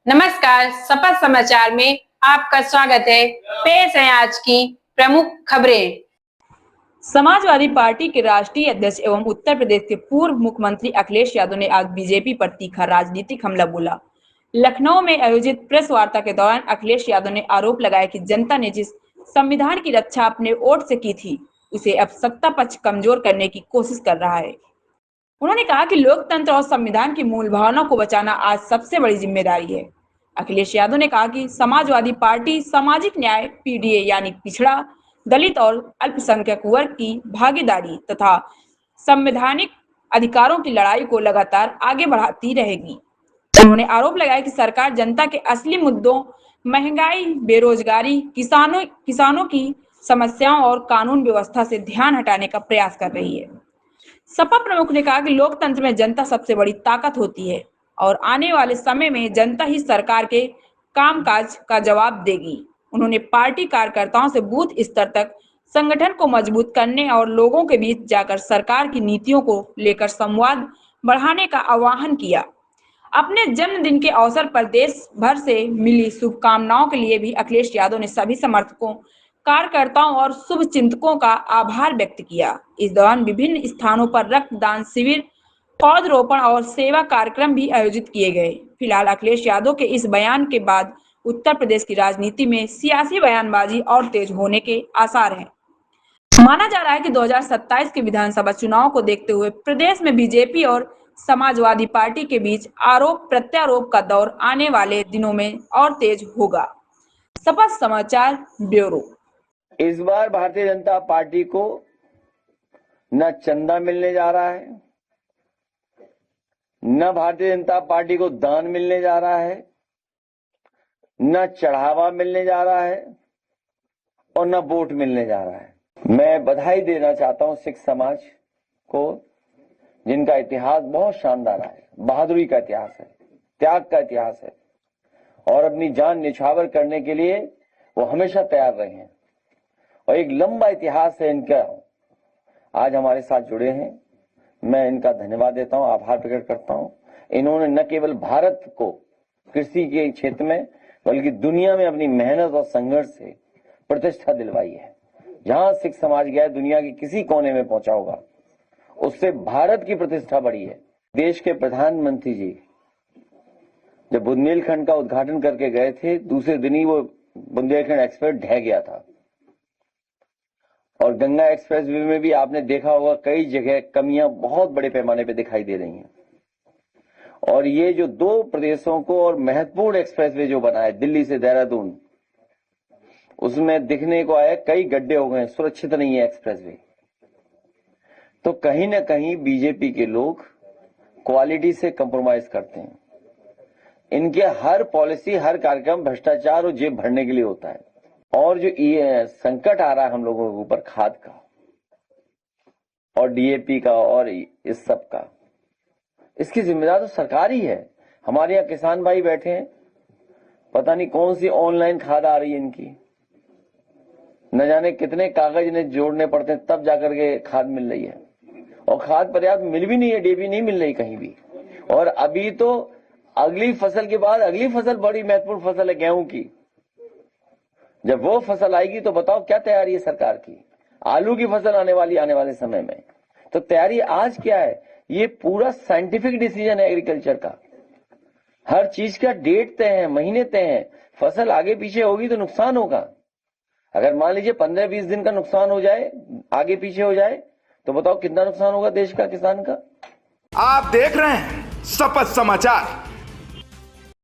नमस्कार, शपथ समाचार में आपका स्वागत है। पेश है आज की प्रमुख खबरें। समाजवादी पार्टी के राष्ट्रीय अध्यक्ष एवं उत्तर प्रदेश के पूर्व मुख्यमंत्री अखिलेश यादव ने आज बीजेपी पर तीखा राजनीतिक हमला बोला। लखनऊ में आयोजित प्रेस वार्ता के दौरान अखिलेश यादव ने आरोप लगाया कि जनता ने जिस संविधान की रक्षा अपने वोट से की थी, उसे अब सत्ता पक्ष कमजोर करने की कोशिश कर रहा है। उन्होंने कहा कि लोकतंत्र और संविधान की मूल भावना को बचाना आज सबसे बड़ी जिम्मेदारी है। अखिलेश यादव ने कहा कि समाजवादी पार्टी सामाजिक न्याय, पीडीए यानी पिछड़ा, दलित और अल्पसंख्यक वर्ग की भागीदारी तथा संवैधानिक अधिकारों की लड़ाई को लगातार आगे बढ़ाती रहेगी। उन्होंने आरोप लगाया कि सरकार जनता के असली मुद्दों महंगाई, बेरोजगारी, किसानों की समस्याओं और कानून व्यवस्था से ध्यान हटाने का प्रयास कर रही है। सपा प्रमुख ने कहा कि लोकतंत्र में जनता सबसे बड़ी ताकत होती है और आने वाले समय में जनता ही सरकार के कामकाज का जवाब देगी। उन्होंने पार्टी कार्यकर्ताओं से बूथ स्तर तक संगठन को मजबूत करने और लोगों के बीच जाकर सरकार की नीतियों को लेकर संवाद बढ़ाने का आह्वान किया। अपने जन्मदिन के अवसर पर देश भर से मिली शुभकामनाओं के लिए भी अखिलेश यादव ने सभी समर्थकों, कार्यकर्ताओं और शुभचिंतकों का आभार व्यक्त किया। इस दौरान विभिन्न स्थानों पर रक्तदान शिविर, पौधरोपण और सेवा कार्यक्रम भी आयोजित किए गए। फिलहाल अखिलेश यादव के इस बयान के बाद उत्तर प्रदेश की राजनीति में सियासी बयानबाजी और तेज होने के आसार हैं। माना जा रहा है कि 2027 के विधानसभा चुनाव को देखते हुए प्रदेश में बीजेपी और समाजवादी पार्टी के बीच आरोप प्रत्यारोप का दौर आने वाले दिनों में और तेज होगा। शपथ समाचार ब्यूरो। इस बार भारतीय जनता पार्टी को न चंदा मिलने जा रहा है, न भारतीय जनता पार्टी को दान मिलने जा रहा है, न चढ़ावा मिलने जा रहा है और न वोट मिलने जा रहा है। मैं बधाई देना चाहता हूं सिख समाज को, जिनका इतिहास बहुत शानदार है, बहादुरी का इतिहास है, त्याग का इतिहास है और अपनी जान निछावर करने के लिए वो हमेशा तैयार रहे हैं और एक लंबा इतिहास है इनका। आज हमारे साथ जुड़े हैं, मैं इनका धन्यवाद देता हूं, आभार प्रकट करता हूं। इन्होंने न केवल भारत को कृषि के क्षेत्र में बल्कि दुनिया में अपनी मेहनत और संघर्ष से प्रतिष्ठा दिलवाई है। जहां सिख समाज गया दुनिया के किसी कोने में पहुंचा होगा, उससे भारत की प्रतिष्ठा बढ़ी है। देश के प्रधानमंत्री जी जब बुंदेलखंड का उद्घाटन करके गए थे, दूसरे दिन ही वो बुंदेलखंड एक्सप्रेस ढह गया था और गंगा एक्सप्रेस वे में भी आपने देखा होगा कई जगह कमियां बहुत बड़े पैमाने पे दिखाई दे रही हैं। और ये जो दो प्रदेशों को और महत्वपूर्ण एक्सप्रेस वे जो बना है दिल्ली से देहरादून, उसमें दिखने को आया कई गड्ढे हो गए, सुरक्षित नहीं है एक्सप्रेस वे। तो कहीं ना कहीं बीजेपी के लोग क्वालिटी से कंप्रोमाइज करते हैं। इनके हर पॉलिसी, हर कार्यक्रम भ्रष्टाचार और जेब भरने के लिए होता है। और जो ये संकट आ रहा है हम लोगों के ऊपर खाद का और डीएपी का और इस सब का, इसकी जिम्मेदार तो सरकार ही है। हमारे यहाँ किसान भाई बैठे हैं, पता नहीं कौन सी ऑनलाइन खाद आ रही है इनकी, न जाने कितने कागज इन्हें जोड़ने पड़ते हैं तब जाकर के खाद मिल रही है और खाद पर्याप्त मिल भी नहीं है, डीएपी नहीं मिल रही कहीं भी। और अभी तो अगली फसल के बाद अगली फसल बड़ी महत्वपूर्ण फसल है गेहूं की। जब वो फसल आएगी तो बताओ क्या तैयारी है सरकार की। आलू की फसल आने वाले समय में, तो तैयारी आज क्या है? ये पूरा साइंटिफिक डिसीजन है एग्रीकल्चर का। हर चीज का डेट तय है, महीने तय है। फसल आगे पीछे होगी तो नुकसान होगा। अगर मान लीजिए 15-20 दिन का नुकसान हो जाए, आगे पीछे हो जाए, तो बताओ कितना नुकसान होगा देश का, किसान का। आप देख रहे हैं शपथ समाचार।